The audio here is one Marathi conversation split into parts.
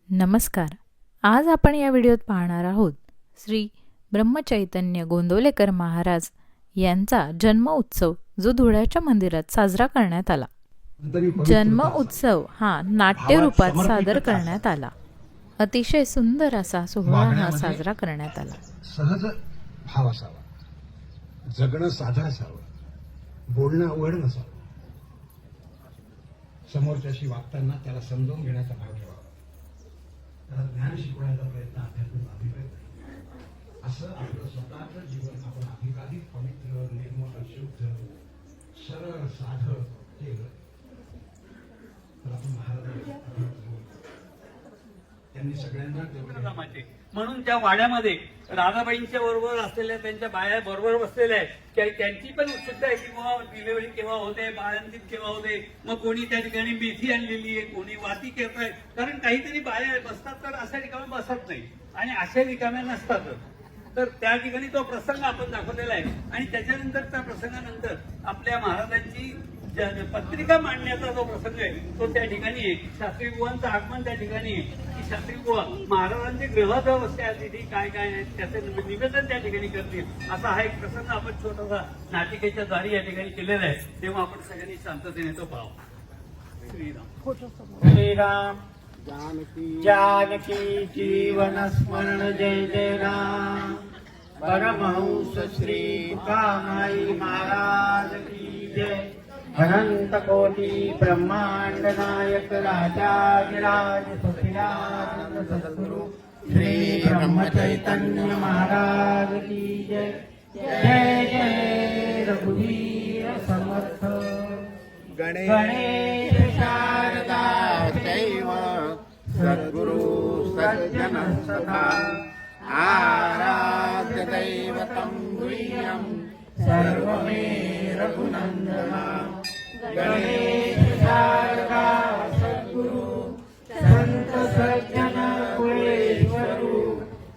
नमस्कार. आज आपण या व्हिडिओत पाहणार आहोत श्री ब्रह्मचैतन्य गोंदवलेकर महाराज यांचा जन्म उत्सव जो धुळ्याच्या मंदिरात साजरा करण्यात आला. जन्म उत्सव हा नाट्य रूपात सादर करण्यात आला. अतिशय सुंदर असा सोहळा हा साजरा करण्यात आला. सहज भाव असावा, जगणं साधं असावं, बोलणं अवघड नसावं, समोरच्याशी वागताना त्याला समजून घेण्याचा भाव ठेवावा, त्याला ज्ञान शिकवण्याचा प्रयत्न आध्यात्मिक अभिप्राय असं आपलं स्वतःचं जीवन आपण अधिकाधिक पवित्र, निर्मळ, शुद्ध, सरळ, साधं केलं तर आपण महाराज त्यांनी सगळ्यांना म्हणून त्या वाड्यामध्ये राधाबाईंच्या बरोबर असलेल्या त्यांच्या बाया बरोबर बसलेल्या आहेत. त्यांची पण उत्सुकता आहे की बाबा डिलिव्हरी केव्हा होते, बाळंतीत केव्हा होते. मग कोणी त्या ठिकाणी मेथी आणलेली आहे, कोणी वाती करत आहे. कारण काहीतरी बाया बसतात तर अशा ठिकाणी बसत नाही आणि अशा ठिकाणी नसतातच. तर त्या ठिकाणी तो प्रसंग आपण दाखवलेला आहे आणि त्याच्यानंतर त्या प्रसंगानंतर आपल्या महाराजांची पत्रिका मांडण्याचा जो प्रसंग आहे तो त्या ठिकाणी आहे. शास्त्री बुवांचं आगमन त्या ठिकाणी आहे की शास्त्री बुवा महाराजांचे ग्रहदवस्था तिथे काय काय आहे त्याचं निवेदन त्या ठिकाणी करतील. असा हा एक प्रसंग आपण छोटासा नाटिकेच्या द्वारे या ठिकाणी केलेला आहे. तेव्हा आपण सगळ्यांनी शांततेने तो पाहू. श्रीराम श्रीराम जानकी जीवन स्मरण जय जय राम. परमहंस श्री कामाई महाराज की जय. अनंत कोटि ब्रह्मांड नायक राजाधिराज सचिदानंद सद्गुरु श्री ब्रह्म चैतन्य महाराज की जय. जय जय रघुवीर समर्थ. गणेश शारदा दैव सद्गुरु सज्जन सखा. आराध्य दैवतं गुह्यं सर्वमे रघुनंदना. गणेश शारदा सद्गुरु संत सज्जन कुळेश्वरु.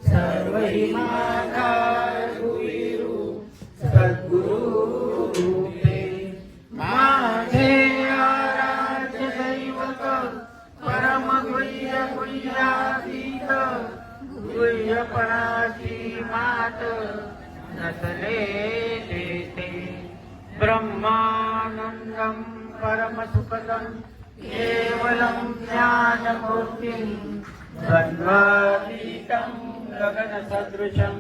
सर्वहि माता रघुवीरु सद्गुरु रूपे. माझे आराध्य दैवत परम गुह्य गुह्यातीत. गुह्य पराची मात नसले देते. ब्रह्मानंदं परमसुखदं केवलं ज्ञानमूर्तिं. द्वन्द्वातीतं गगनसदृशं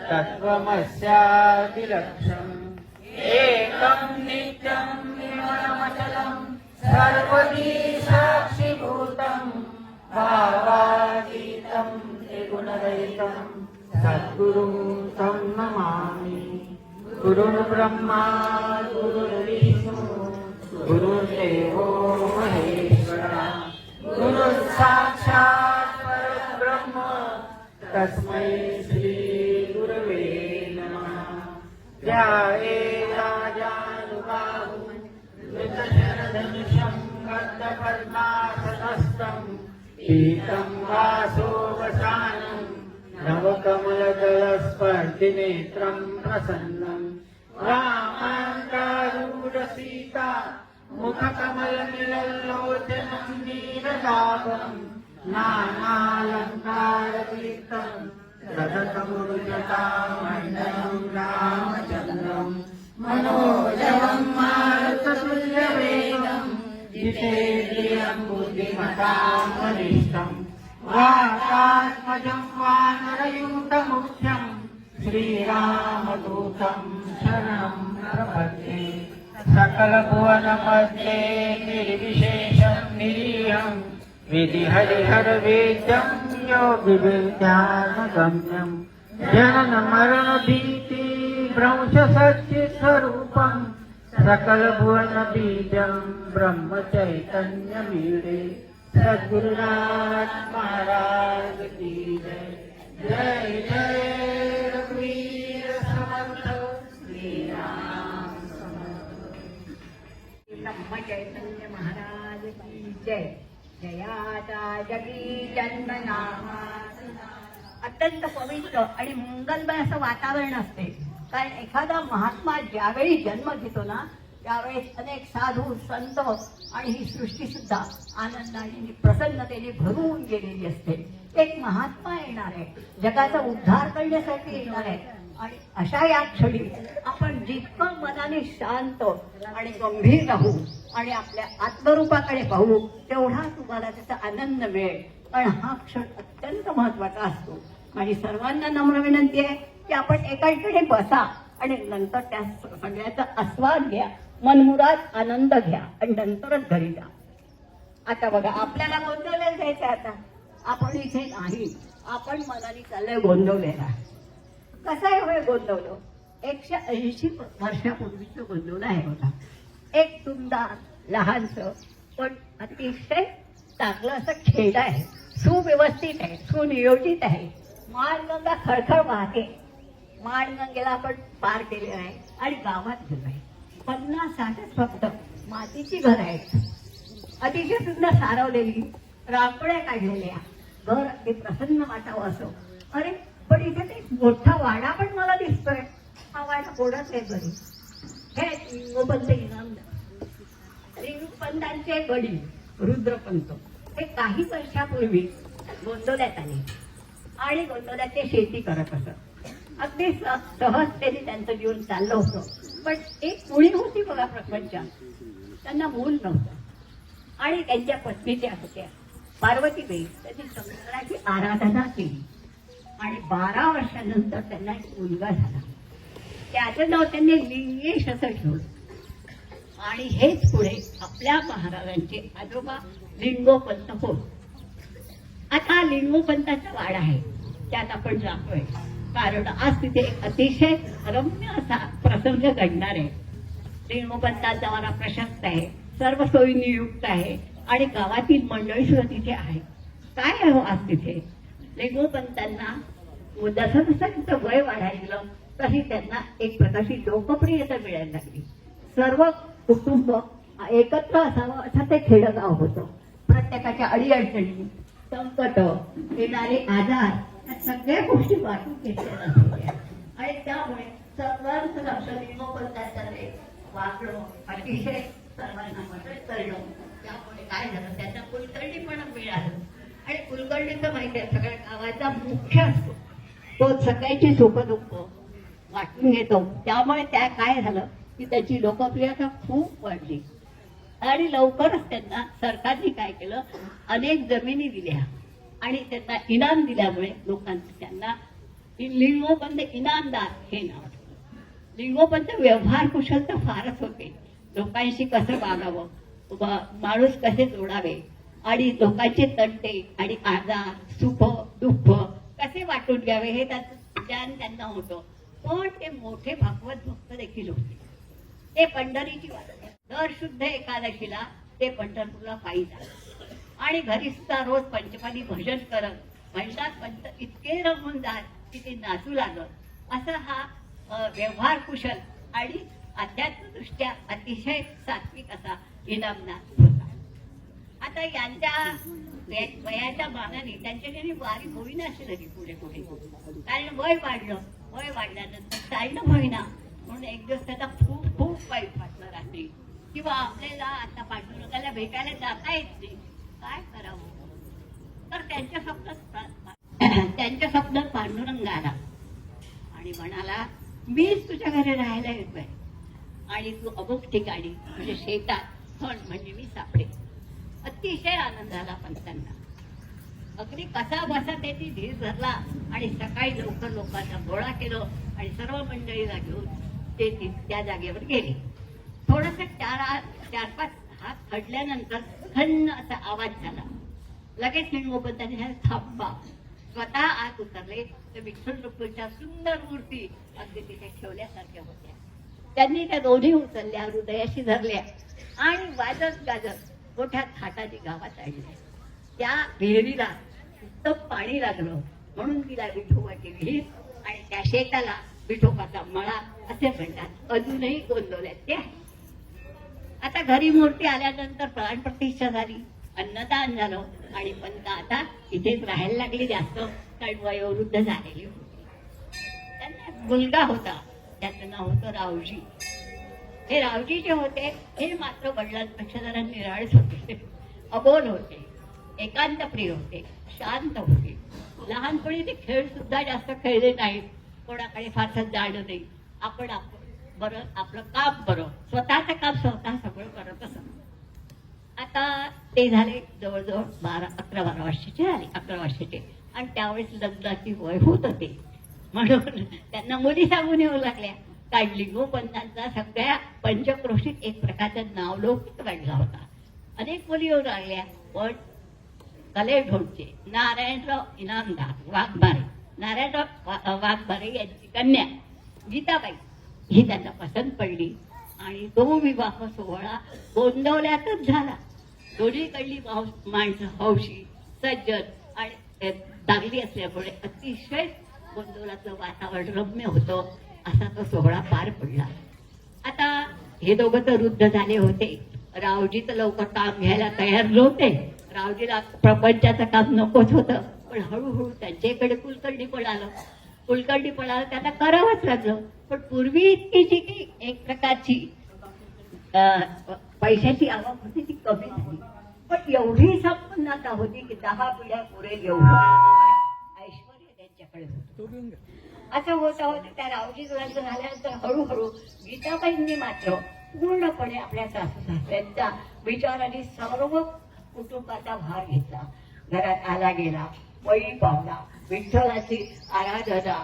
तत्त्वमस्यादिलक्ष्यम्. एकं नित्यं निर्मलमचलं सर्वदी साक्षिभूतं. भावातीतं त्रिगुणरहितं सद्गुरुं तं नमामि. गुरुर्ब्रह्मा गुरुर्विष्णु गुरुर्देवो महेश्वरा. गुरुसाक्षात् परब्रह्म तस्मै श्री गुरवे नमः. ध्याये राजानुबाहुं धृतशरधनुषं गद्गपद्मासनस्थं. पीतं वासो वसानं नवकमलदलस्पर्धिनेत्रं प्रसन्नं. रामाङ्गारूढ सीता मुखकमलनिलल्लोचनं नीरदाभं. नानालङ्कारतीर्थं रजतमुरुजटामण्डलं रामचन्द्रं. मनोजवं मारुततुल्यवेगं जितेन्द्रियं बुद्धिमतां वरिष्ठं. वातात्मजं वानरयूतमुख्यं श्रीरामदूतं शरणं प्रपद्ये. सकलभुवनमध्ये निर्विशेषं निरीहं. विधिहरिहरवेद्यं योगिविद्यानगम्यं. जननमरणभीति भ्रंशसच्चित्स्वरूपं. सकलभुवनबीजं ब्रह्मचैतन्यमीडे. सद्गुरुनाथ महाराज की जय. जय जय रघुवीर समर्थ. श्रीराम ब्रह्म चैतन्य महाराज की जय. जयाचा जगी जन्मनामा. अत्यंत पवित्र आणि मंगलमय असं वातावरण असते. कारण एखादा महात्मा ज्यावेळी जन्म घेतो ना त्यावेळेस अनेक साधू संत आणि ही सृष्टी सुद्धा आनंदाने प्रसन्नतेने भरून गेलेली असते. एक महात्मा येणार आहे, जगाचा उद्धार करण्यासाठी येणार आहे. आणि अशा या क्षणी आपण जितकं मनाने शांत आणि गंभीर राहू आणि आपल्या आत्मरूपाकडे पाहू तेवढा तुम्हाला त्याचा आनंद मिळेल. पण हा क्षण अत्यंत महत्वाचा असतो. माझी सर्वांना नम्र विनंती आहे की आपण एका ठिकाणी बसा आणि नंतर त्या सगळ्याचा आस्वाद घ्या, मनमुराद आनंद घ्या आणि नंतरच घरी जा. आता बघा, आपल्याला गोंधळायला जायचं. आता आपण इथे नाही, आपण मनाने चाललंय गोंधवलेला. कसं आहे होय गोंधवलं? 180 वर्षापूर्वीचं गोंधवलं आहे बघा. एक सुंदर लहानसं पण अतिशय चांगलं असं खेड आहे, सुव्यवस्थित आहे, सुनियोजित आहे. माणगंगा खळखळ वाहते. माणगंगेला आपण पार केले आहे आणि गावात गेलो आहे. 50-60 फक्त मातीची घर आहेत, अतिशय सुंदर सारवलेली, रांगोळ्या काढलेल्या, घर अगदी प्रसन्न वाटावं असं. अरे पण इथे ते मोठा वाडा पण मला दिसतोय. हा वाडा कोणाच आहे घरी? हे लिंगोपंत इनामदार, लिंगोपंतांचे वडील रुद्रपंत हे काही वर्षापूर्वी गोंदवल्यात आले आणि गोंदवल्यात ते शेती करत असत. अगदी सहजतेने त्यांचं जीवन चाललं होतं. पण एक मुली होती बघा प्रपंचात, त्यांना मूल नव्हतं आणि त्यांच्या पत्नी त्या होत्या पार्वतीबाई. त्यांनी शंकराची आराधना केली आणि 12 वर्षानंतर त्यांना एक मुलगा झाला. त्याचं नाव त्यांनी लिंगेश असं ठेवलं. आणि हेच पुढे आपल्या महाराजांचे आजोबा लिंगोपंत होत. आता लिंगोपंताचा वाडा आहे, त्यात आपण जातोय कारण आज तिथे एक अतिशय रम्य असा प्रसंग घडणार आहे. लिंगोपंताचा वाडा प्रशस्त आहे, सर्व सोयींनी युक्त आहे आणि गावातील मंडळी सुद्धा तिथे आहे. काय आहे हो आज तिथे? लिंगोपंतांना जसं जसं त्यांचं वय वाढायला गेलं तशी त्यांना एक प्रकारची लोकप्रियता मिळायला लागली. सर्व कुटुंब एकत्र असावं असं ते खेडगाव होतं. प्रत्येकाच्या अडीअडचणी, संकट, येणारे आजार या सगळ्या गोष्टी वाटून घेतलेल्या होत्या आणि त्यामुळे सर्वांचं लक्ष लिंगोपंतांकडे वागणं, अतिशय सर्वांना मदत करणं. त्यामुळे काय झालं, त्याचा कुलकर्णीपणा मिळालं. आणि कुलकर्णीचं माहिती आहे सगळ्या गावाचा मुख्य असतो, तो सगळ्याची सुखदुःख वाटून घेतो. त्यामुळे त्या काय झालं की त्याची लोकप्रियता खूप वाढली आणि लवकरच त्यांना सरकारने काय केलं, अनेक जमिनी दिल्या आणि त्यांना इनाम दिल्यामुळे लोकांनी त्यांना लिंगोपंत इनामदार हे नाव ठेवलं. लिंगोपंत व्यवहार कुशल तर फारच होते. लोकांशी कसं वागावं, माणूस कसे जोडावे आणि लोकांचे तंटे आणि आजार, सुख दुःख कसे वाटून घ्यावे हे त्याचं ज्ञान त्यांना होतं. पण ते मोठे भागवत भक्त देखील होते. ते पंढरीची वाट, दर शुद्ध एकादशीला ते पंढरपूरला पायी जात आणि घरी सुद्धा रोज पंचपादी भजन करत म्हणतात. पंच इतके रमून जात की ते नाचू लागत. असा हा व्यवहार कुशल आणि अध्यात्मदृष्ट्या अतिशय सात्विक असा इनामदार होता. आता यांच्या वयाच्या मानाने त्यांच्याकडे वारी होईना अशी झाली पुढे पुढे, कारण वय वाढलं. वय वाढल्यानंतर चालणं होईना म्हणून एक दिवस त्याचा खूप खूप वाईट वाटलं रात्री, किंवा आपल्याला आता पांडुरंगाला भेटायला जाता येत नाही, काय करावं. तर त्यांच्या स्वप्नात पांडुरंग आला आणि म्हणाला, मीच तुझ्या घरी राहायला येतोय आणि तू अमुक ठिकाणी म्हणजे शेतात पण म्हणजे मी सापडे. अतिशय आनंद झाला पंतांना. अगदी कसा बसा त्याची धीर धरला आणि सकाळी लवकर लोकांना गोळा केलं आणि सर्व मंडळीला घेऊन ते त्या जागेवर गेले. थोडस 4-5 हात हडल्यानंतर खन्न असा आवाज झाला. लगेच लिंगोपंतांनी थांबा. स्वतः आत उतरले तर विठ्ठल रुक्मिणीच्या सुंदर मूर्ती अगदी तिथे ठेवल्यासारख्या होत्या. त्यांनी त्या दोन्ही उचलल्या, हृदयाशी धरल्या आणि वाजत गाजत मोठ्या थाटाची गावात आणल्या. त्या विहिरीला उत्तम पाणी लागलं म्हणून तिला विठोबाची विहीर आणि त्या शेताला विठोबाचा मळा असे म्हणतात. अजूनही गोंदवल्यात ते आहे. आता घरी मूर्ती आल्यानंतर प्राणप्रतिष्ठा झाली, अन्नदान झालं आणि पंत आता इथेच राहायला लागले जास्त, कारण वयोवृद्ध झालेली होती. त्यांना मुलगा होता, त्याचं नाव होतं रावजी. हे रावजी जे होते हे मात्र वडिलांपेक्षा जरा निराळच होते, अबोल होते, एकांत प्रिय होते, शांत होते. लहानपणी ते खेळ सुद्धा जास्त खेळले नाहीत, कोणाकडे फारसं जाणं नाही. आपण बरं आपलं काम बरं, स्वतःचं काम स्वतः सगळं करत असत. आता ते झाले जवळजवळ 11-12 वर्षाचे झाले, 11 वर्षाचे. आणि त्यावेळेस लग्नाची वय होत होते, म्हणून त्यांना मुली सांगून येऊ लागल्या. काढली गोपंतांचा सगळ्या पंचक्रोशीत एक प्रकारचा नावलौकिक वाढला होता. अनेक मुली येऊ लागल्या, पण कलेढोळचे नारायणराव इनामदार वाघमारे, नारायणराव वाघमारे यांची कन्या गीताबाई ही त्यांना पसंत पडली आणि तो विवाह सोहळा गोंदवल्यातच झाला. दोन्हीकडली माणसं हौशी, सज्जन आणि दागली असल्यामुळे अतिशय गोंदवलाचं वातावरण रम्य होतं. असा तो सोहळा पार पडला. आता हे दोघं तर वृद्ध झाले होते. रावजी तर लवकर काम घ्यायला तयार नव्हते. रावजीला प्रपंचाचं काम नकोच होतं, पण हळूहळू त्यांच्याकडे कुलकर्णीपण आलं. कुलकर्णीपण आलं त्यांना करावंच लागलं. पण पूर्वी इतकी जी काही एक प्रकारची पैशाची आवक होती ती कमी झाली, पण एवढी संपन्नता होती की 10 पिढ्या पुरेल एवढं ऐश्वर्य त्यांच्याकडे होतं. असं होतं होतं त्या रावजी लग्न झाल्यानंतर हळूहळू गीताबाईंनी मात्र पूर्णपणे आपल्या सासू सासऱ्यांचा विचाराने सर्व कुटुंबाचा भार घेतला. घरात आला गेला, वळी पावला, विठ्ठलाची आराधना,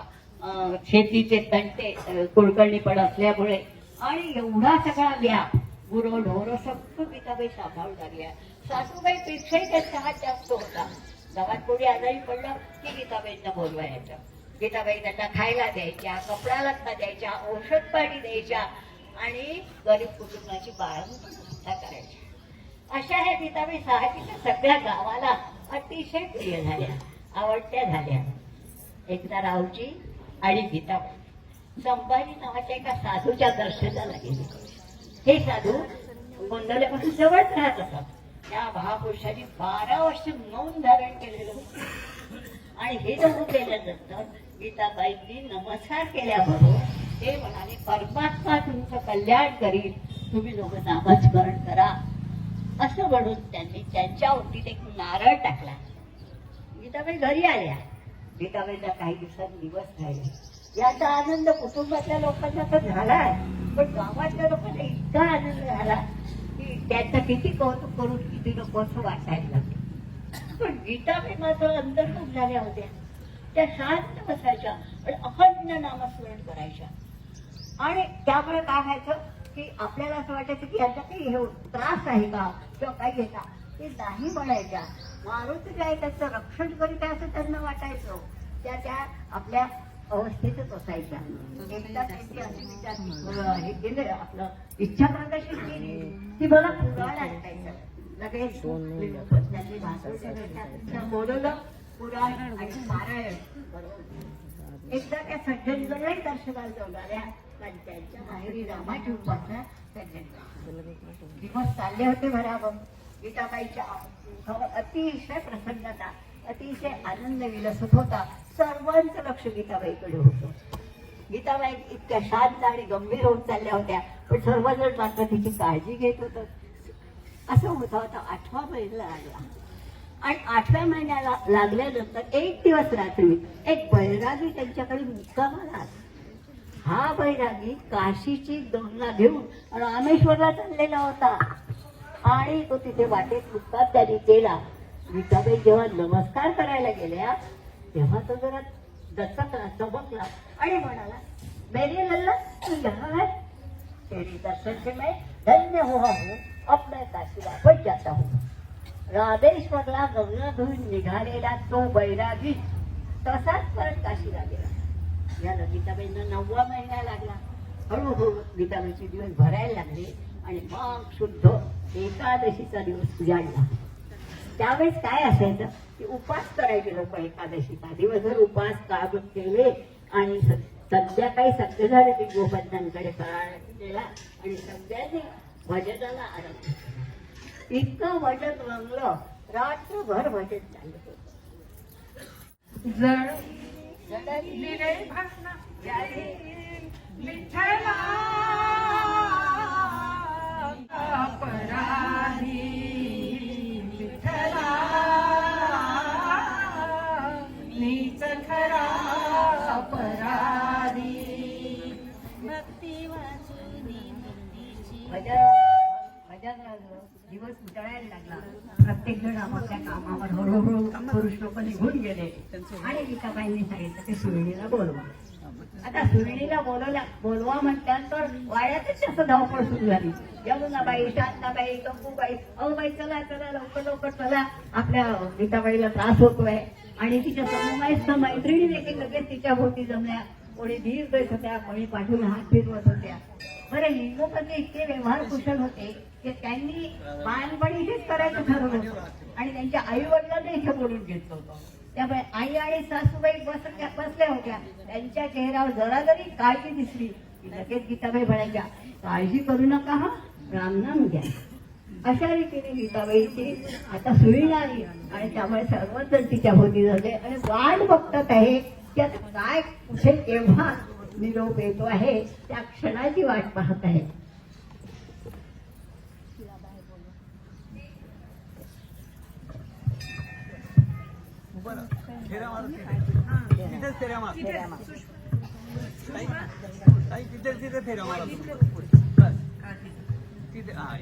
शेतीचे तंटे कुलकर्णीपण असल्यामुळे आणि एवढा सगळा व्याप, गुरं ढोरं सगळं गीताबाई सांभाळून लागल्या. सासूबाईपेक्षाही त्यांचा हात जास्त होता. गावात कोणी आजारी पडलं की गीताबाईंना बोलवायचं. गीताबाई त्यांना खायला द्यायच्या, कपडा लत्ता द्यायच्या, औषध पाणी द्यायच्या आणि गरीब कुटुंबाची बाळगून करायची. अशा ह्या गीताबाई साहजिकच सगळ्या गावाला अतिशय प्रिय झाल्या, आवडत्या झाल्या. एकदा रावजी आणि गीताबाई संभाजी नावाच्या एका साधूच्या दर्शनाला गेले. हे साधू गोंदवल्यापासून जवळच राहत असत. त्या महापुरुषांनी 12 वर्ष मौन धारण केलेलं होतं. आणि हे जवळ केल्यानंतर गीताबाईंनी नमस्कार केल्याबरोबर ते म्हणाले, परमात्मा तुमचं कल्याण करील, तुम्ही लोक नामस्मरण करा. असं म्हणून त्यांनी त्यांच्या ओटीत एक नारळ टाकला. गीताबाई घरी आल्या. गीताबाईंना काही दिवसांनी दिवस राहिले. याचा आनंद कुटुंबातल्या लोकांना तर झालाय, पण गावातल्या लोकांना इतका आनंद झाला की त्यांचं किती कौतुक करून किती नको असं वाटायला लागलं. पण गीताबाई मात्र अंतर्मुख झाल्या होत्या. त्या शांत बसायच्या आणि अखंड नामस्मरण करायच्या. आणि त्यामुळे काय व्हायचं की आपल्याला असं वाटायचं की यांचा काही हे त्रास आहे का किंवा काही घेता, ते नाही म्हणायच्या. मारुती काय त्याचं रक्षण करीत आहे असं त्यांना वाटायचं. त्या आपल्या अवस्थेतच असायच्या. एकदा त्यांची अशी विचार हे केलं, आपलं इच्छा प्रकाशित केली ती मला पुराण ऐकायचं. लगेच त्यांनी भाषण बोलवलं, पुराण आणि पारायण. एकदा त्या सज्जनगडलाही दर्शनाला जाऊन आल्या. पण त्यांच्या माहेरी रामाची उपासना दिवस चालले होते भरावं. गीताबाईच्या अतिशय प्रसन्नता, अतिशय आनंद विलसत होता. सर्वांचं लक्ष गीताबाईकडे होतं. गीताबाई इतक्या शांत आणि गंभीर होत चालल्या होत्या, पण सर्वजण मात्र तिची काळजी घेत होतं. असं होता होता 8वा महिना लागला. आणि 8व्या महिन्याला लागल्यानंतर एक दिवस रात्री एक बैरागी त्यांच्याकडे मुक्कामाला आला. हा बैरागी काशीची गंगा घेऊन रामेश्वरला चाललेला होता आणि तो तिथे वाटेत मुक्काम त्यांनी केला. गीताबाई जेव्हा नमस्कार करायला गेल्या तेव्हा तो जरा दचकला, चमकला आणि म्हणाला, मेरी लल्ला तू यहाँ है? तेरी दर्शन से मैं धन्य हुआ हूँ. अब मैं काशी वापस जाता हूँ. रामेश्वरला गंगा घेऊन निघालेला तो बैरागी तसाच परत काशीला गेला. याला गीताबाईंना 9वा महिना लागला. हळूहळू गीताबाईचे दिवस भरायला लागले आणि मग शुद्ध एकादशीचा दिवस उजाडला. त्यावेळेस काय असायचं की उपास करायचे लोक. एकादशीचा दिवसभर उपास काम केले आणि संध्याकाळी सगळे झाले की गोपंतांकडे फराळ केला आणि सगळ्यांनी भजनाला आरंभ केला. इतकं भजन रंगलं, रात्रभर भजन चाललं होतं. विठ्ठला अपराधी विठ्ठला मीच खरा अपराधी भक्ती वाचुनी भजन दिवस उजळायला लागला. प्रत्येक जण आपापल्या कामावर हळूहळू पुरुष लोक निघून गेले आणि गीताबाईंनी सांगितलं की सुरळीला बोलवा. आता सुरळीला बोलवा म्हटल्यानंतर वाड्यातच जास्त धावपळ सुरू झाली. यमुनाबाई, शांताबाई, गंगूबाई, अहो बाई चला चला लवकर लवकर चला, आपल्या गीताबाईला त्रास होतोय. आणि तिच्या समूहायस्थ मैत्रिणी देखील लगेच तिच्या भोवती जमल्या. कोणी धीर देत होत्या, कोणी पाठवून हात फिरवत होत्या. बरं, लिंगोपती इतके व्यवहार कुशल होते की त्यांनी बाळणपणी इथेच करायचं ठरवलं होतं आणि त्यांच्या आई वडिलांना इथे बोलून घेतलं होतं. त्यामुळे आई आणि सासूबाई बसल्या होत्या. त्यांच्या चेहऱ्यावर जरा जरी काळजी दिसली की लगेच गीताबाई म्हणायच्या, काळजी करू नका, हा रामनाम घ्या. अशा रीतीने गीताबाईची आता सुरी आली आणि त्यामुळे सर्वच जण तिच्या भोवती झाले आणि वाट बघतात आहे की आता काय कुठे केव्हा निरोप येतो आहे, त्या क्षणाची वाट पाहत आहे.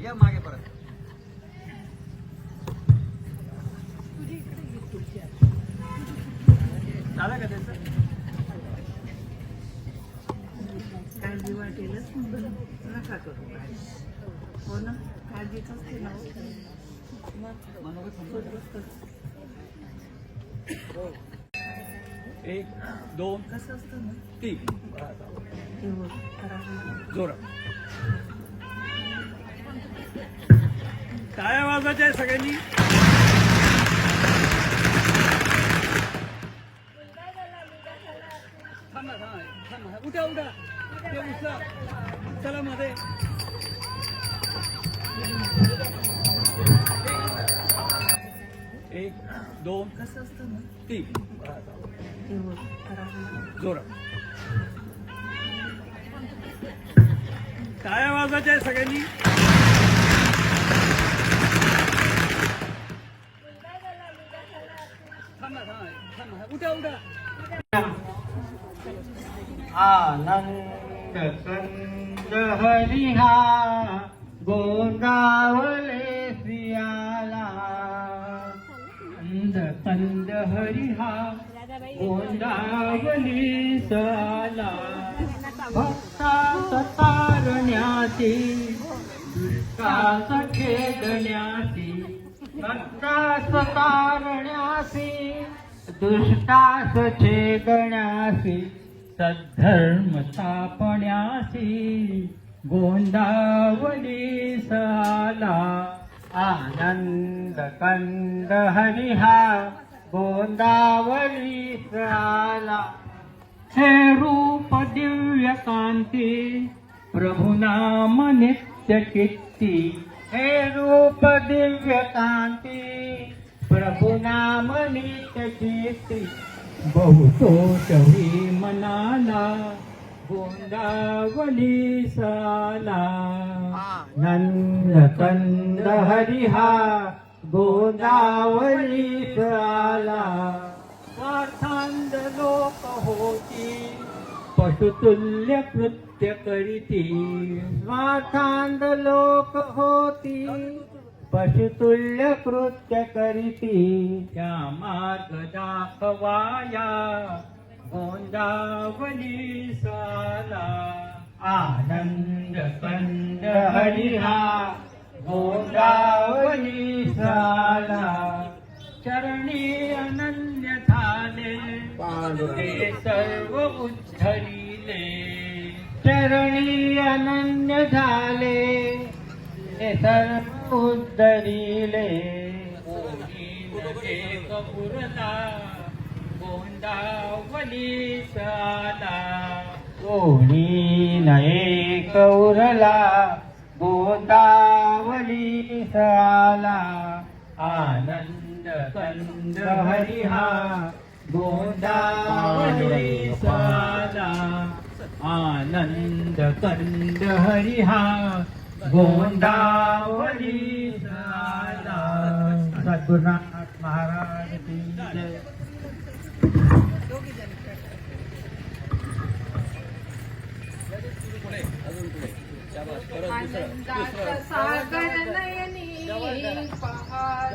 या मागे परत झालं का त्याचं काळजी वाटेलच नका करू. हो ना, काळजीच असते ना. एक दोन कसं असतं ना, तीन तेव्हा जोरा टाळ्या वाजवायच्या आहे सगळ्यांनी. थांबा थांबा थांबा, उठा उठा, ते उचला, चला मध्ये. एक दोन कसं असतं ना, तीन तेव्हा जोरा टाळ्या वाजवायच्या आहे सगळ्यांनी. थांबा थांबा थांबा, उठा उठा. आनंद कंद हरिहा गोंगावले सियाला. आनंद कंद हरिहा गोंगावली साला. भक्ता सतारण्याची दुष्टास खेदण्याची. भक्ता सतारण्याची दुष्टास छेदण्यासी. सद्धर्म स्थापण्यासी गोंदावली साला. आनंद कंद हरिहा गोंदावली साला. हे रूप दिव्य कांती प्रभु नाम नित्य कीर्ती. हे रूप दिव्य कांती प्रभु नाम नित्य कीर्ती. बहुतोष ही मनाला गोंदावली साला. नंद कंद हरिहा गोंदावली साला. स्वार्थांध लोक होती पशुतुल्य कृत्य करीती. स्वार्थांध लोक होती पशुतुल्य कृत्य करीती. त्या मार्ग दाखवाया गोंदावली साला. आनंद कंद हरिहा गोंदावली साला. चरणी अनन्य झाले ते सर्व उद्धरिले. चरणी अनन्य झाले ते सर्व उद्धरिले. एक पुरला गोंदावली साला. कोणी न एक उरला गोंदावली साला. आनंद कंद हरिहा गोंदावली साला. आनंद कंद हरिहा गोंदावली आला. सद्गुरुनाथ महाराज की जय. सागर नयनी पहाड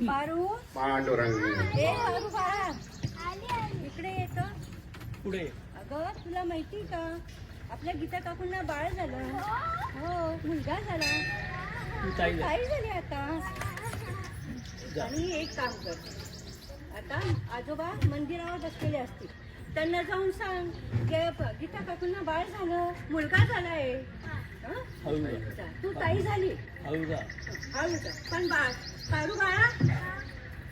पारू पांडुरंग ए पारू बाळा इकडे येतो. पुढे अगं तुला माहिती का आपल्या गीता काकूंना बाळ झालं. हो मुलगा झाला. ताई काही झाली आता. आणि एक काम कर आता आजोबा मंदिरावर बसलेले असतील त्यांना जाऊन सांग की गीता काकूंना बाळ झालं मुलगा झालाय. हं? हळू जा. तू ताई झाली हळू जा. हळू जा. पण पारू बाळा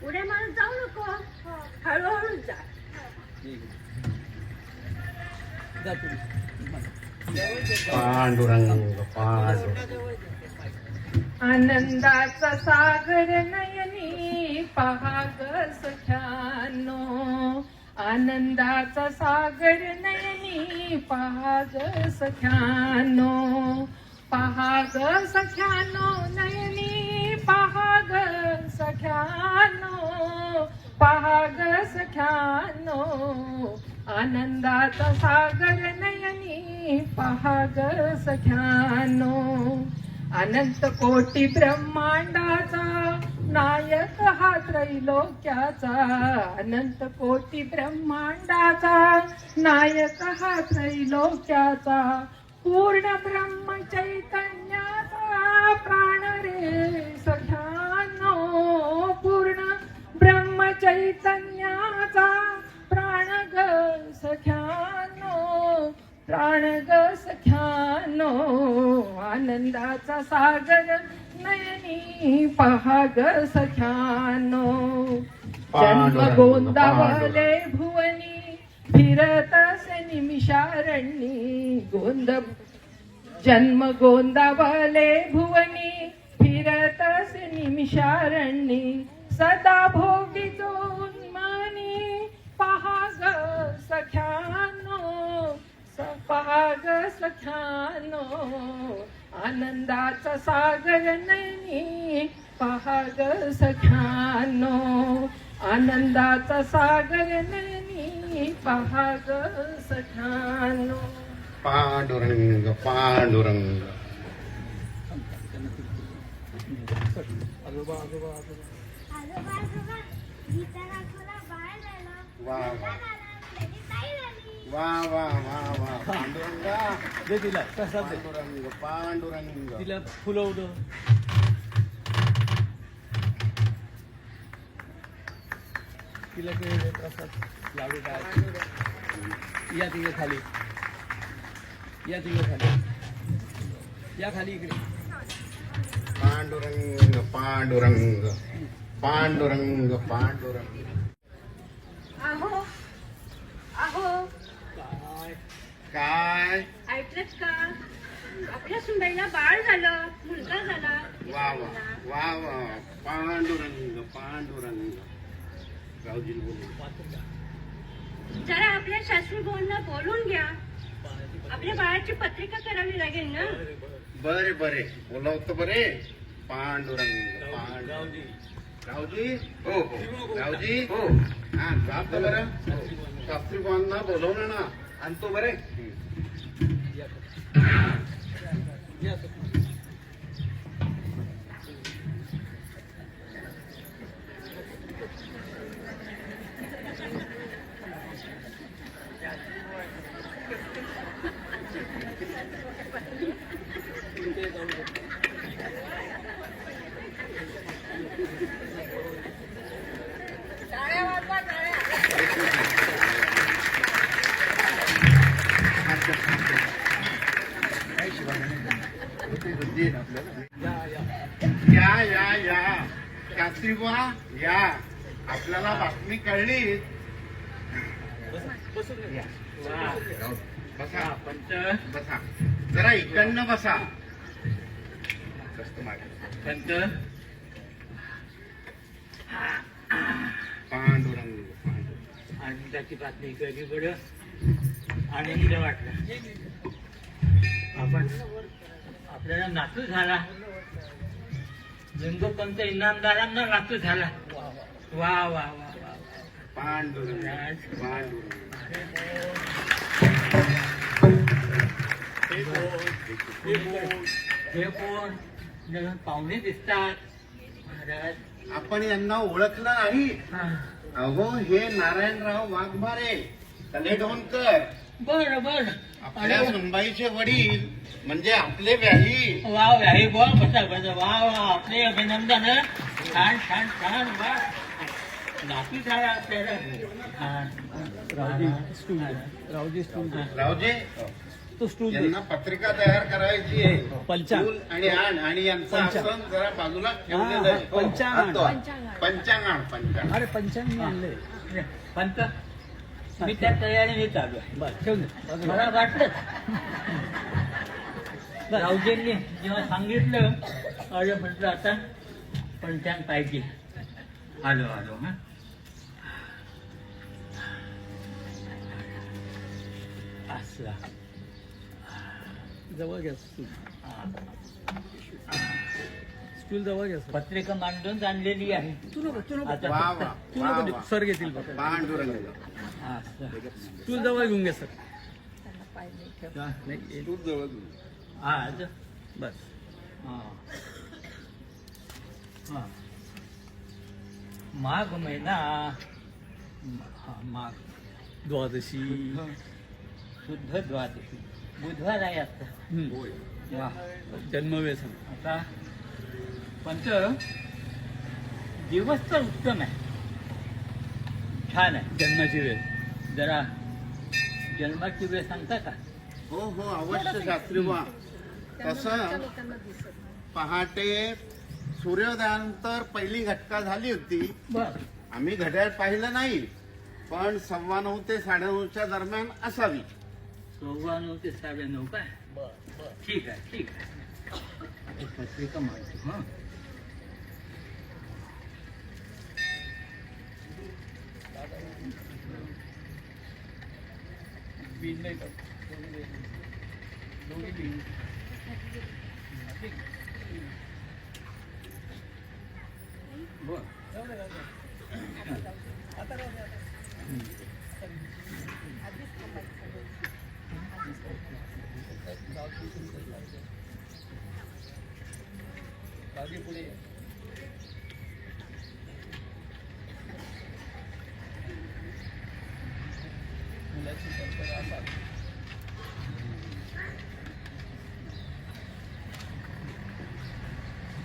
उड्या मारत जाऊ नको. हळूहळू जा. जा तुम्ही. पांडुरंग पांडुरंग आनंदाचा सागर नयनी पहाग सख्यानो. आनंदाचा सागर नयनी पहाग सख्यानो. पहाग सख्यानो नयनी पहाग सख्यानो. पहाग सख्यानो. आनंदाचा सागर नयनी पहाग सख्यानो. अनंत कोटी ब्रह्मांडाचा नायक हा त्रैलोक्याचा. अनंत कोटी ब्रह्मांडाचा नायक हा त्रैलोक्याचा. पूर्ण ब्रह्म चैतन्याचा प्राण रे सख्यानो. पूर्ण ब्रह्म चैतन्याचा प्राण ग सख्यानो. प्राण ग सख्यानो. आनंदाचा सागर नयनी पहाग सख्यानो. जन्म गोंदावले भुवनी फिरतसे निमिषारण्यी. जन्म गोंदावले भुवनी फिरतसे निमिषारण्यी. सदा भोगी जोन्मनी पहाग सख्यानो. पहाग सख्यानो. आनंदाचा सागर नयनी पहाग सख्यानो. आनंदाचा सागर नयनी पहाग सख्यानो. पांडुरंग पांडुरंग आजोबा आजोबा आजोबा आजोबा आजोबा गीता काकूला बाळ झालं. वा मुलगा झाला. त्याची ताई झाली. वा वा वा वा पांडुरंगा दे तिला प्रसाद दे. पांडुरंग पांडुरंग तिला फुलवलं. तिला ते प्रसाद लाडू काय या तिकडे खाली. या तिकडे खाली. या खाली इकडे. पांडुरंग पांडुरंग पांडुरंग पांडुरंग अहो अहो काय काय ऐकलंच का आपल्या सुंदरीला बाळ झालं. मुलगा झाला. वा वा वा वा पांडुरंग पांडुरंग रावजी बोलू जरा आपल्या शास्त्री भाऊंना बोलून घ्या. आपल्या बाळाची पत्रिका करावी लागेल ना. बरे बरे बोलावतो बरे. पांडुरंग रावजी रावजी हो हो रावजी हो हा जात बरं शास्त्री भावांना बोलवलं ना आणतो बरे. या या या या शास्त्री बुवा या आपल्याला बातमी कळली. या. बसा पंच बसा जरा इकडनं बसा. पंच आनंदाची बातमी कळली बरं, आनंद वाटला. आपण आपल्याला नातू झाला, लिंगोपंत इनामदारांना नातू झाला. वा वा वा वा. पांडुरंग हे कोण नवीन पाहुणे दिसतात महाराज. आपण यांना ओळखलं नाही. हा. अहो हे नारायणराव वाघमारे तलेगावकर, बर बर. आपल्या सुनबाईचे वडील, म्हणजे आपले व्याही. वा व्याही बुवा, बसा बसा. वा वा, आपले अभिनंदन. छान छान छान. वा, नातू झाला आपल्याला. रावजी यांना पत्रिका तयार करायची आहे. फूल आणि आण आणि यांचा आसन जरा बाजूला ठेवलेलं आहे. पंचांगण. अरे पंचांग आणले. पंत मी त्या तयारीने चालू आहे. मला वाटलं रावजींनी जेव्हा सांगितलं, अरे म्हटलं आता पंचांग पाहिजे. आलो आलो. हा, असं. जवळ घ्या स्टूल जवळ घ्या. पत्रिका मांडून आणलेली आहे. आता वा फक्त- वा वा वा. सर घेतील बघा. पांडुरंग. असं. स्टूल जवळ घेऊन घ्या सर. हा, असं. बस. हा. हा. माघ महिना. हा, माघ द्वादशी. शुद्ध द्वादशी बुधवार आहे आता. वा. जन्मवेळ सांग. आता पंच दिवस तर उत्तम आहे, छान आहे. जन्माची वेळ. जरा जन्माची वेळ सांगता का? हो हो अवश्य शास्त्रीबा. तसं पहाटे सूर्योदयानंतर पहिली घटका झाली होती. बर. आम्ही घड्याळ पाहिलं नाही, पण 9:15 ते 9:30च्या दरम्यान असावी. 9:15 ते 9:30 काय? ठीक आहे ठीक आहे. आता पत्रिका मागतो. हा, बर.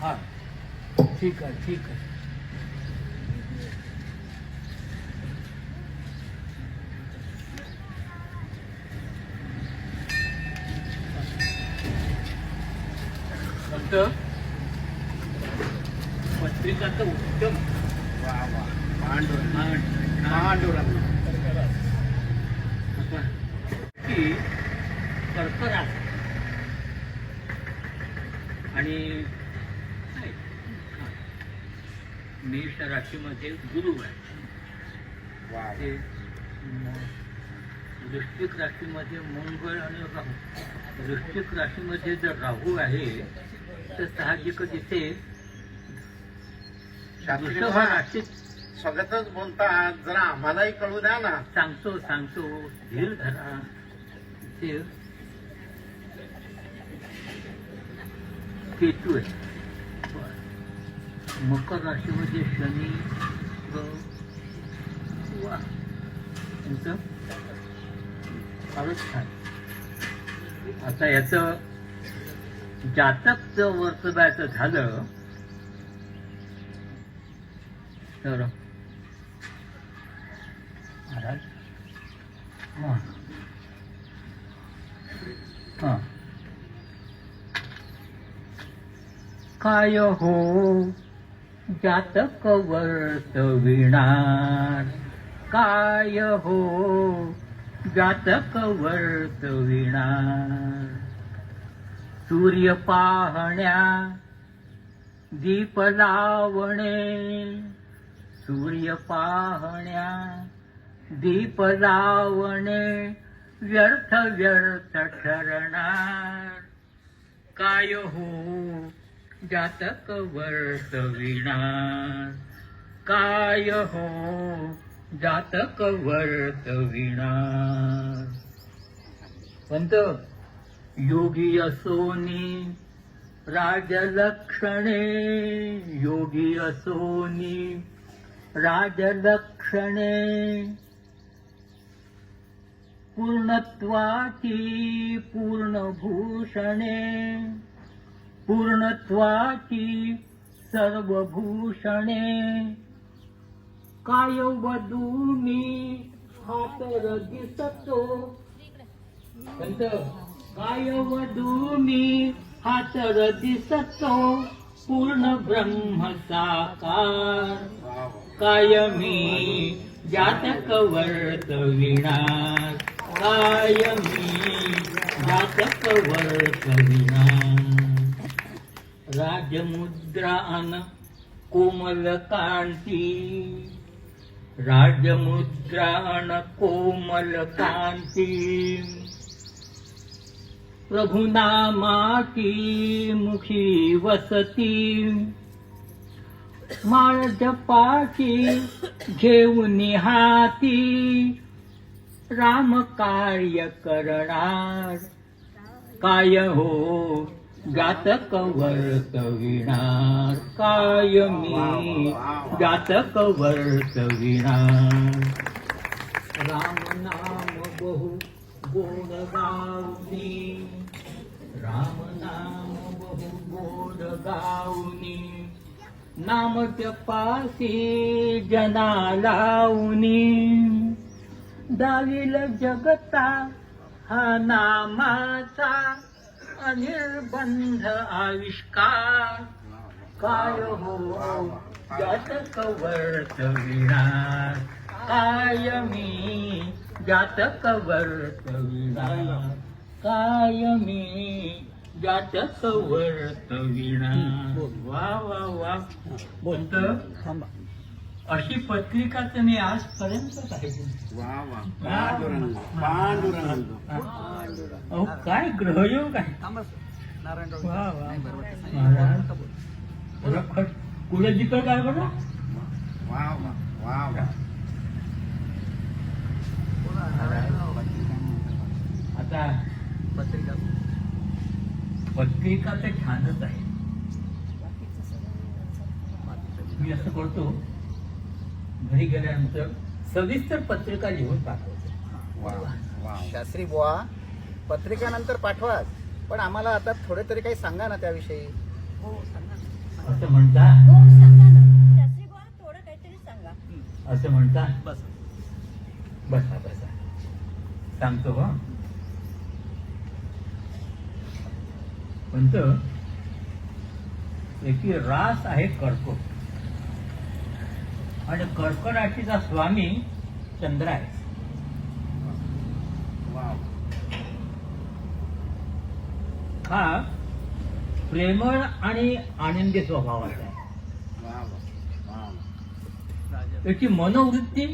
हा, ठीक आहे ठीक आहे. फक्त पत्रिका तर उत्तम. वा वा. पांडुरंग. हा, पांडुरंग. आता की कर्करात आणि मेष राशीमध्ये गुरु आहे. वा वा. ते वृश्चिक राशीमध्ये मंगळ आणि राहू. वृश्चिक राशीमध्ये जर राहू आहे तर साहजिकच इथे शास्त्री वृषभ बा, राशीत. स्वगतच बोलतात, जरा आम्हालाही कळू द्या ना. सांगतो सांगतो, धीर धरा. ते केतू आहे. मकर राशीमध्ये शनी वा, तुमचं फारच छान. आता याचं जातक वर्तव्याचं झालं तर महाराज. हा, काय हो जातक वर्तविणार, काय हो जातक वर्तविणार. सूर्य पाहण्या दीप लावणे, सूर्य पाहण्या दीप लावणे व्यर्थ व्यर्थ ठरणार. काय हो जातक वर्तविणार. काय हो जातक वर्तविणार. पंत योगी असोनी राजलक्षणे. योगी असोनी राजलक्षणे. पूर्णत्वाची पूर्णभूषणे. पूर्णत्वाची सर्वभूषणे. काय वधूनी हातर दिसतो. पंत काय वधूनी हातर दिसतो. पूर्ण ब्रह्म साकार. कायमी जातक वर्तविणार. कायमी जातक वर्तविणार. राजमुद्रान कोमल कांती. राजमुद्रान कोमल कांती. प्रभुनामाची मुखी वसती. माळ जपाची घेऊन हाती. राम कार्य करणार. काय हो जातक वर्तविणार. कायमी जातक वर्तविणार. राम नाम बहु गोड गावनी. राम नाम बहु गोड गावनी. नाम जपासी जना लावनी. दाविल जगता हा नामाचा अनिर्बंध आविष्कार. काय हो जातक वर्तविणार. कायमी जातक वर्तविणार. कायमी जातक वर्तविणार. वा वा वा. बोलत अशी पत्रिका तुम्ही आजपर्यंत पाहिजे. वा वा. पांडुरंग पांडुरंग. अहो काय ग्रहयोग आहे. वा वा. महाराज पुढे जिथं काय बघा. वा वा वा वा. आता पत्रिका तर छानच आहे. मी असं करतो घरी गेल्यानंतर सविस्तर पत्रिका लिहून पाठवतो. वा वा. शास्त्री बुवा पत्रिकेनंतर पाठवा, पण आम्हाला आता थोडे तरी काही सांगा ना त्याविषयी. असं म्हणता. हो सांगा ना शास्त्री बुवा, थोडं काहीतरी सांगा. असं म्हणता. बसा बसा सांगतो. हो म्हणतो याची रास आहे कर्क. आणि कर्क राशीचा स्वामी चंद्र आहे. वा. हा प्रेमळ आणि आनंदी स्वभावाचा आहे. वा वा वा. त्याची मनोवृत्ती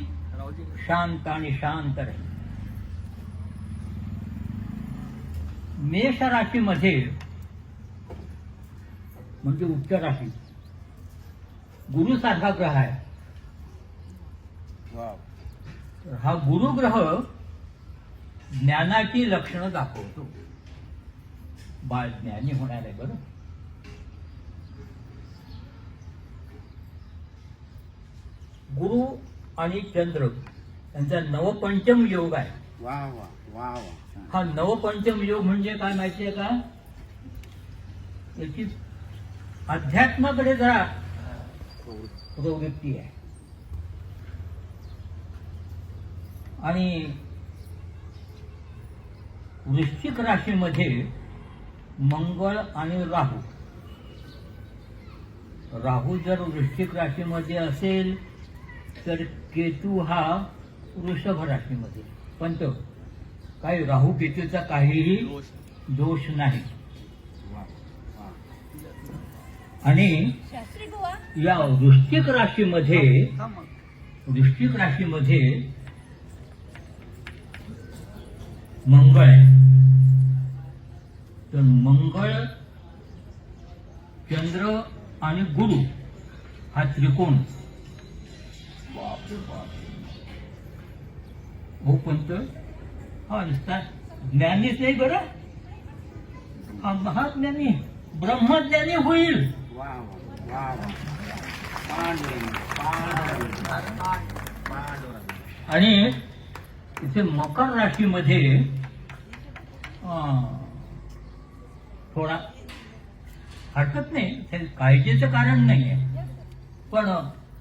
शांत आणि शांत राहील. मेष राशीमध्ये म्हणजे उच्च राशी गुरु सारखा ग्रह आहे. वा. हा गुरु ग्रह ज्ञानाची लक्षणं दाखवतो. बाळ ज्ञानी होणार आहे. बरं गुरु आणि चंद्र यांचा नवपंचम योग आहे. वा वा वा वा. हा नवपंचम योग म्हणजे काय माहितीये का. याची अध्यात्माकडे जरा प्रवृत्ती आहे. आणि वृश्चिक राशीमध्ये मंगळ आणि राहू. राहू जर वृश्चिक राशीमध्ये असेल तर केतू हा वृषभ राशीमध्ये. पण तो काही राहू केतूचा काहीही दोष नाही. आणि शास्त्री बुवा या वृश्चिक राशीमध्ये मंगळ आहे. तर मंगळ, चंद्र आणि गुरु हा त्रिकोण. बापरे बाप. हो पंत, हा नुसता ज्ञानीच नाही बरं, हा महाज्ञानी ब्रह्मज्ञानी होईल. वा वा वा. पांडुरंग, पांडुरंग, पांडुरंग. आणि इथे मकर राशीमध्ये थोडा हरकत नाही, ते काळजीचं कारण नाही आहे, पण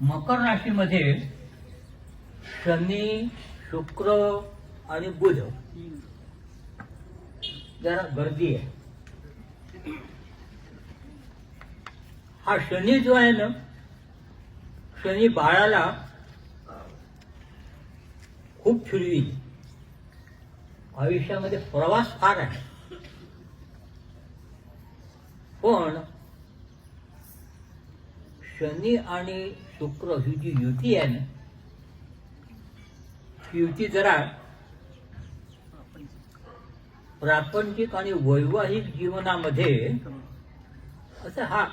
मकर राशीमध्ये शनी, शुक्र आणि बुध जरा गर्दी आहे. हा शनी जो आहे ना, शनी बाळाला खूप फिरवी. आयुष्यामध्ये प्रवास फार आहे, पण शनी आणि शुक्र ही जी युती आहे ना, ही युती जरा प्रापंचिक आणि वैवाहिक जीवनामध्ये असं हा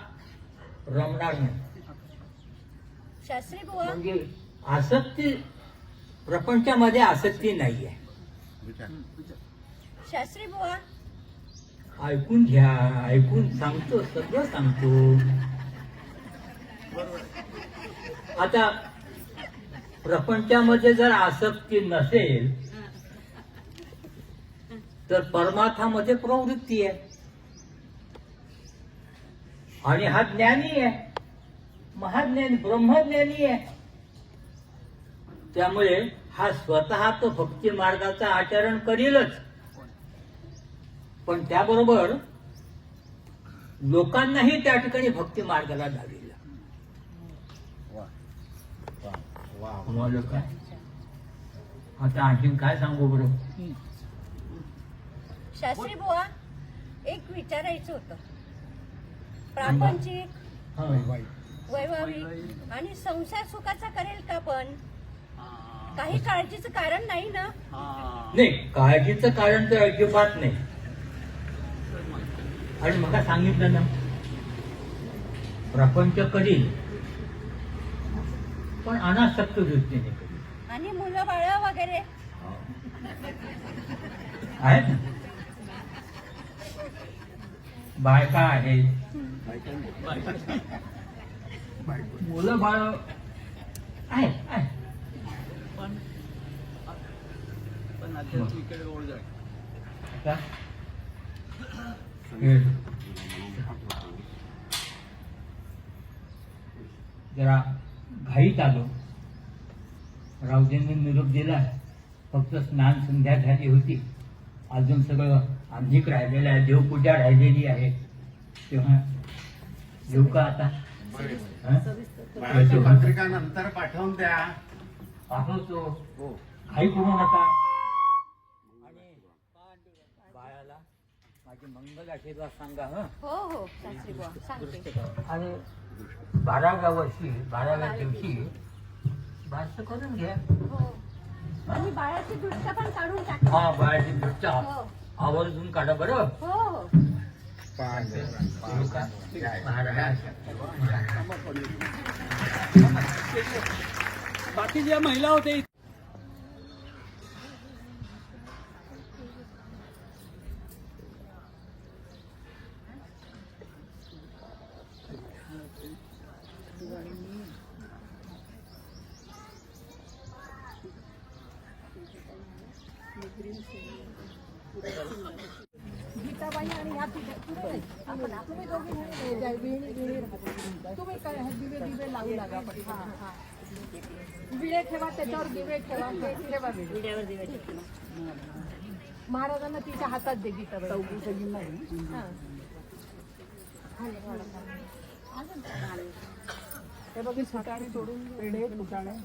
रमणार नाही. शास्त्री बुवा, म्हणजे आसक्ती, प्रपंचामध्ये आसक्ती नाही आहे. शास्त्री बुवा, ऐकून घ्या, ऐकून सांगतो, सगळं सांगतो. आता प्रपंचामध्ये जर आसक्ती नसेल तर परमार्थामध्ये प्रवृत्ती आहे, आणि हा ज्ञानी आहे, महाज्ञानी, ब्रह्मज्ञानी आहे. त्यामुळे हा स्वतः तो भक्ती मार्गाचा आचरण करीलच, पण त्याबरोबर लोकांनाही त्या ठिकाणी भक्ती मार्गाला लावेल. तुम्हाला काय आता आणखीन काय सांगू बरं? शास्त्री बुवा, एक विचारायचं होतं. प्रापंचिक, हा. वैवाहिक आणि संसार सुखाचा करेल का? पण काही काळजीचं कारण नाही ना? नाही, काळजीचं कारण तर अजिबात नाही. आणि मला सांगितलं ना, प्रपंच करील पण अनासक्त वृत्तीने करील. आणि मुलं बाळ वगैरे? आहेत ना, बायका आहेत, मुलं बाळ आहेत. पण आध्यात्मिकेकडे ओढ जाईल. का? हे जरा घाईत आलो, राऊजींनी निरोप दिला, फक्त स्नान संध्या झाली होती, अजून सगळं आम्हीक राहिलेलं आहे, देवपूजा राहिलेली आहे. तेव्हा येऊ का आता? बाळाची पत्रिका नंतर पाठवून द्या. पाठवतो, घाई करू नका. आणि बाळाला माझे मंगल आशीर्वाद सांगा. हं. हो हो शास्त्री बुवा, सांगते. आणि 12व्या वर्षी, 12व्या दिवशी बारसं करून घ्या. हो, आणि बाळाची दृष्ट्या पण काढून टाका. हा, बाळाची दृष्टा हो. आवर्जून काढा बरं. हो हो. बाकी ज्या महिला होत्या गीताबाई आणि ह्या आपण तुम्ही दोघे तुम्ही काय दिवे दिवे लावू लागा. हा हा, विडे ठेवा, त्याच्यावर दिवे ठेवा. ठेवा विड्यावर दिवे ठेवा. महाराजांना तिच्या हातात दे गीताबाई. हे बघी सुटाणे सोडून पेढे फुटाणे.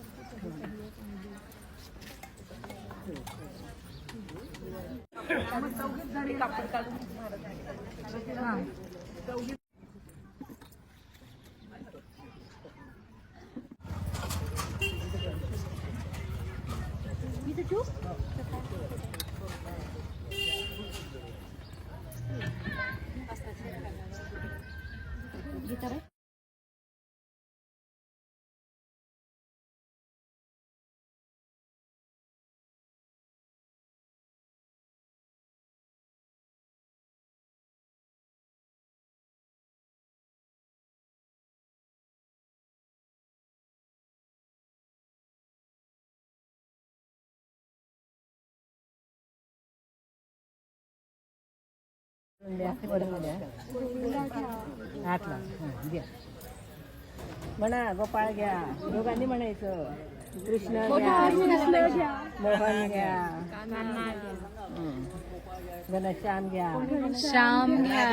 चौघीत जणी कापड काढून चौघीत. म्हणा गोपाळ घ्या, दोघांनी म्हणायचं. कृष्ण घ्या, मोहन घ्या, घनश्याम घ्या, श्याम घ्या,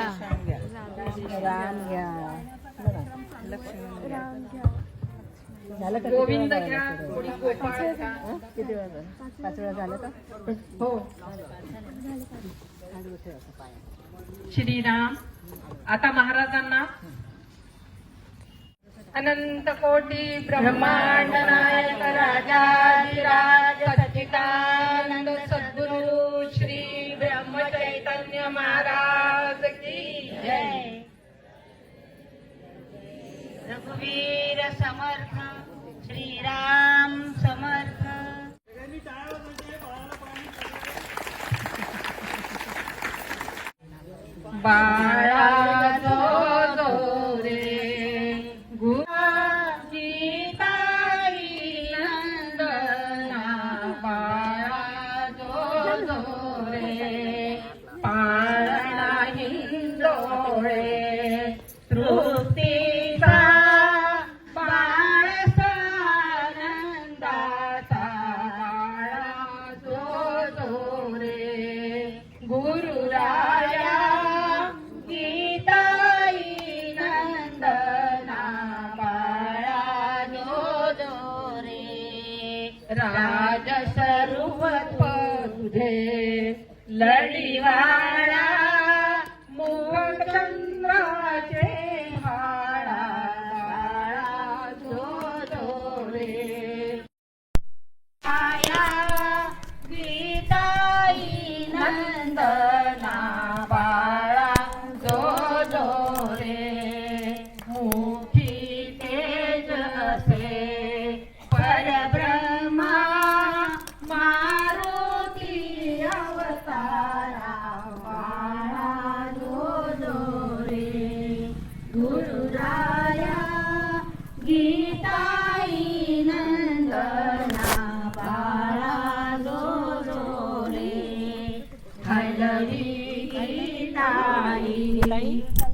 राम घ्या, झालं का? गोविंद घ्या, किती वेळा झालं? 5 वेळा झालं का? हो. श्रीराम. आता महाराजांना अनंत कोटी ब्रह्मांड नायक राजाधिराज सच्चिदानंद सद्गुरु श्री ब्रह्म चैतन्य महाराज की जय. रघुवीर समर्थ, श्रीराम समर्थ. बाळा जो जो रे गीताई नंदना, बाळा जो जो रे पाळणा हिंदोळे तृप्तीचा बाळसा नंदाचा, बाळा जो जो रे गुरुराया गीताई नंदना, बाळा जो जो रे राज सर्वत्व तुझे लढिवाळा, मुख चंद्राचे भाळा, बाळा जो जो रे आया गीताई नंदना, बाळा जो जो रे मुखी तेज असे परब्रह्मा, मारुती अवतारा, बाळा जो जो रे गुरुराया गीताई नंदना, बाळा जो जो रे हलवी गीताई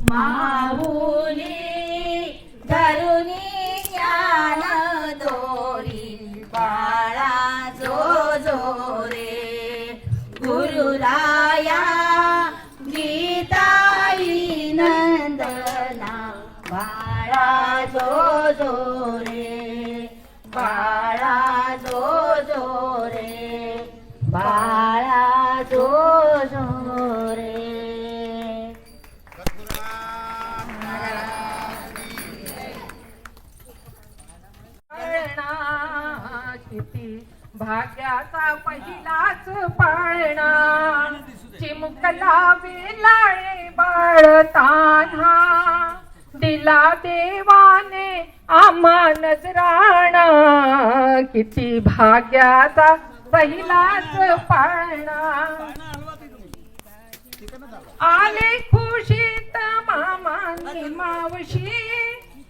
माऊली धरुणी ज्ञान दोरी, बाळा जो जो रे गुरुराया गीताई नंदना, बाळा जो जो रे, बाळा जो जो रे, बाळा जो जो रे. पाळणा किती भाग्याचा पहिलाच पाळणा, चिमुकला वेलाळे बाळताना, दिला देवाने आम्हा नजराणा, किती भाग्याचा पहिलाच पाळणा. आले खुशीत मामांनी मावशी,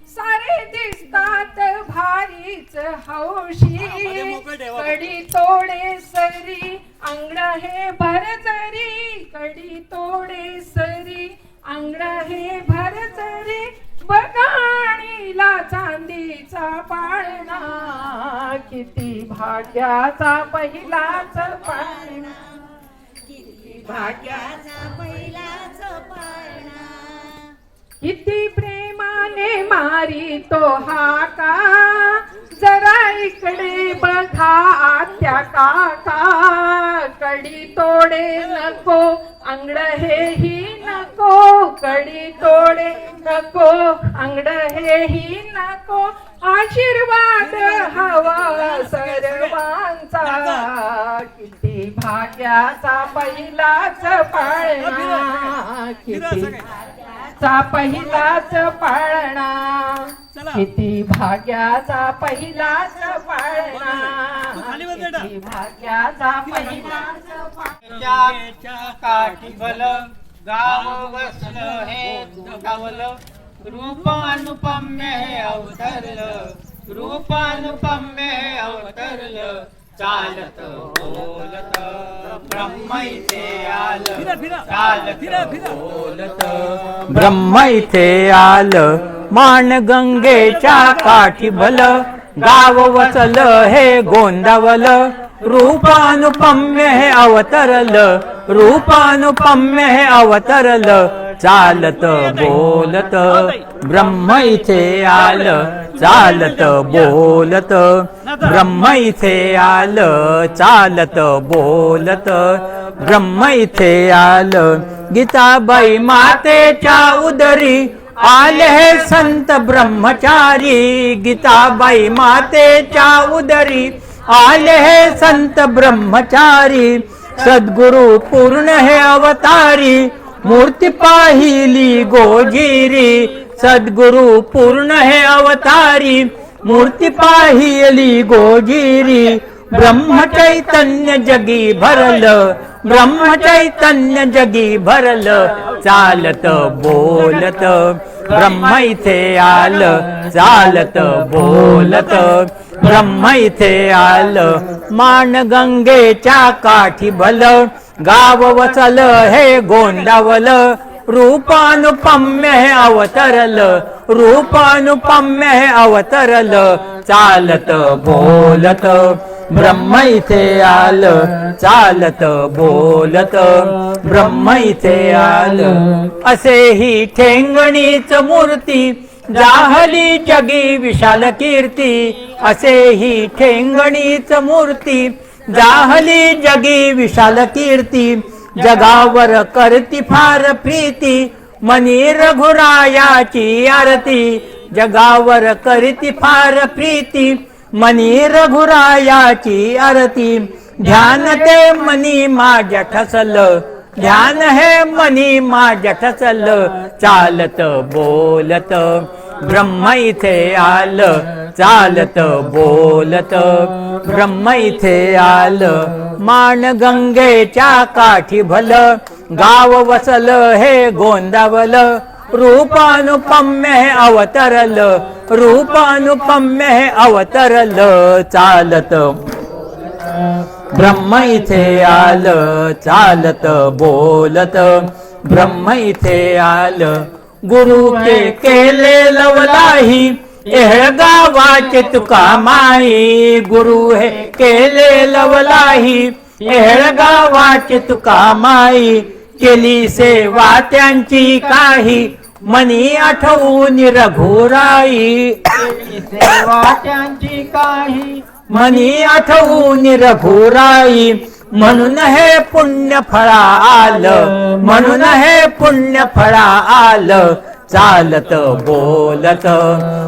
सारे दिसतात भारीच हौशी, कडी तोडे सरी अंगण हे भरजरी, कडी तोडे सरी अंगण हे भरजरी, बगाणीला चांदीचा पाळणा, किती भाग्याचा पहिलाच पाळणा, किती भाग्याचा पहिलाच पाळणा. किती प्रेमाने मारी तो हाका, जरा इकडे बघा आत्या काका, कडी तोडे नको अंगड हेही नको, कडी तोडे नको अंगड हेही नको, आशीर्वाद हवा सर्वांचा, किती भाग्याचा पहिलाच पाळणा, किती चा पहिलाच पाळणा, किती भाग्याचा पहिलाच पाळणा, किती भाग्याचा पहिलाच पाळणा. काठी भल गाव बसलं हे गावलं, रूप अनुपम्य हे अवतरलं, रूप अनुपम्य हे अवतरलं, चालत बोलत ब्रह्म इथे आलं फिरा फिरा चालत फिरा फिरा बोलत ब्रह्म इथे आलं मान गंगेच्या काठी भल गाव वचल हे गोंदावल रूपानुपम्य हे अवतरल रूपानुपम्य हे अवतरल चालत बोलत ब्रह्म इथे आलं चालत बोलत ब्रह्म इथे आलं चालत बोलत ब्रह्म इथे आलं गीताबाई मातेच्या उदरी आले हे संत ब्रह्मचारी गीताबाई मातेच्या उदरी आले हे संत ब्रह्मचारी सद्गुरु पूर्ण हे अवतारी मूर्ती पाहिली गोजिरी सद्गुरु पूर्ण हे अवतारी मूर्ती पाहिली गोजिरी ब्रह्म चैतन्य जगी भरलं ब्रह्म चैतन्य जगी भरलं चालत बोलत ब्रह्म इथे आलं चालत बोलत ब्रह्म इथे आलं मान गंगेच्या काठी भल गाव वचल हे गोंदावल रूपानुपम्य हे अवतरल रूपानुपम्य हे अवतरल चालत बोलत ब्रह्म इथे आलं चालत बोलत ब्रह्म इथे आलं असेही ठेंगणीच मूर्ती जाहली जगी विशाल कीर्ती असेही ठेंगणीच मूर्ती जाहली जगी विशाल कीर्ती जगावर करती फार प्रीती मनी रघुरायाची आरती जगावर करती फार प्रीती मनी रघुरायाची आरती ध्यान ते मनी माझ्या ठसल ध्यान हे मनी माझ्या ठसल चालत बोलत ब्रह्म इथे आलं चालत बोलत ब्रह्म इथे आलं मान गंगेच्या काठी भल गाव वसल हे गोंदावल रूपानुपम्य हे अवतरल रूपानुपम्य हे अवतरल चालत ब्रह्म इथे आलं चालत बोलत ब्रह्म इथे आलं गुरु के केले लवलाही एह गावाचे तुका माई गुरु हे केले लवलाही एह गावाचे तुका माई केली सेवा त्यांची काही मनी आठवून रघुराई केली सेवा त्यांची काही मनी आठवून रघुराई म्हणून हे पुण्य फळा आलं म्हणून हे पुण्य फळा आलं चालत बोलत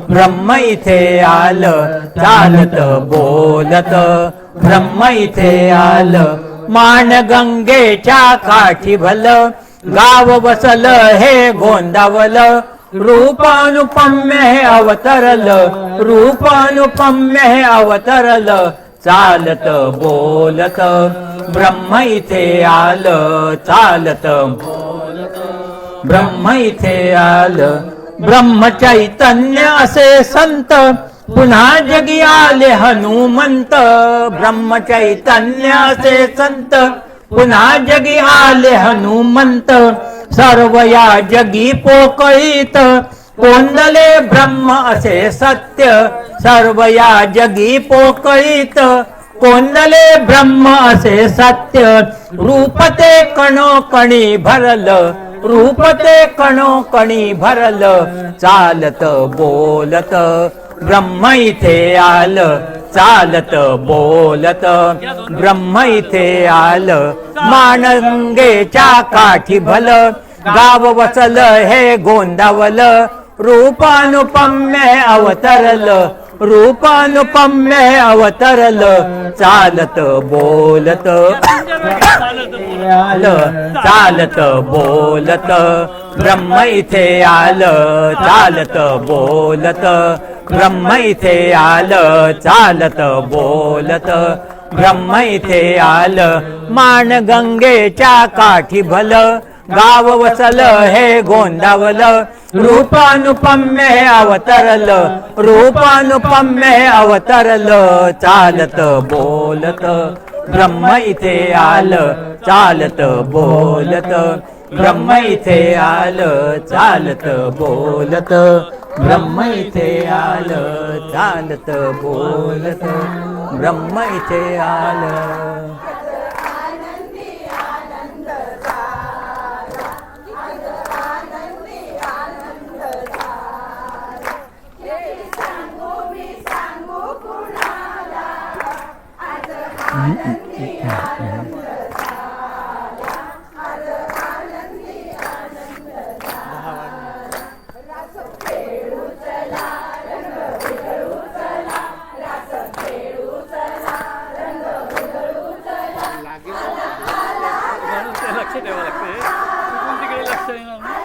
ब्रह्म इथे आलं चालत बोलत ब्रह्म इथे आलं मान गंगेच्या काठी भल गाव बसल हे गोंदावल रूपानुपम्य हे अवतरल रूपानुपम्य हे अवतरल चालत बोलत ब्रह्म इथे आलं चालत बोलत ब्रह्म इथे आलं ब्रह्म चैतन्य असे संत पुन्हा जगी आले हनुमंत ब्रह्म चैतन्य असे संत पुन्हा जगी आले हनुमंत सर्व या जगी पोकळीत कोंदले ब्रह्म असे सत्य सर्व या जगी पोकळीत कोंदले ब्रह्म असे सत्य रूपते कणोकणी भरल रूपते कणोकणी भरल चालत बोलत ब्रह्म इथे आलं चालत बोलत ब्रह्म इथे आलं मानगंगेच्या काठी भल गाव वचल हे गोंदावल रूपानुपम्य अवतरल रूपानुपम्य अवतरल चालत बोलत आलं चालत बोलत ब्रह्म इथे आलं चालत बोलत ब्रह्म इथे आलं चालत बोलत ब्रह्म इथे आलं मान गंगेच्या काठी भल गाव वचल हे गोंदावल रूपानुपम्य अवतरल रूपानुपम्य अवतरल चालत बोलत ब्रह्म इथे आलं चालत बोलत, ब्रह्म इथे आलं चालत बोलत, ब्रह्म इथे आलं चालत बोलत, ब्रह्म इथे आलं. लक्ष ठेवावं लागते, तिकडून तिकडे लक्ष येणार नाही.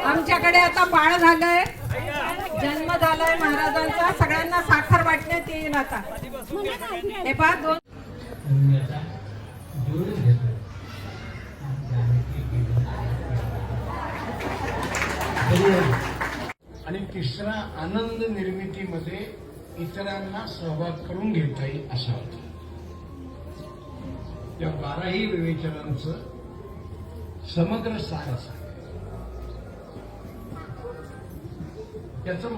आमच्याकडे आता बाळ झालंय, जन्म झालाय महाराजांचा, सगळ्यांना साखर वाटण्यात येईल आता. हे पहा दोन आणि तिसरा आनंद निर्मितीमध्ये इतरांना सहभाग करून घेता येईल असा होता. त्या 12ही विवेचनांचं समग्र सार असं त्याचं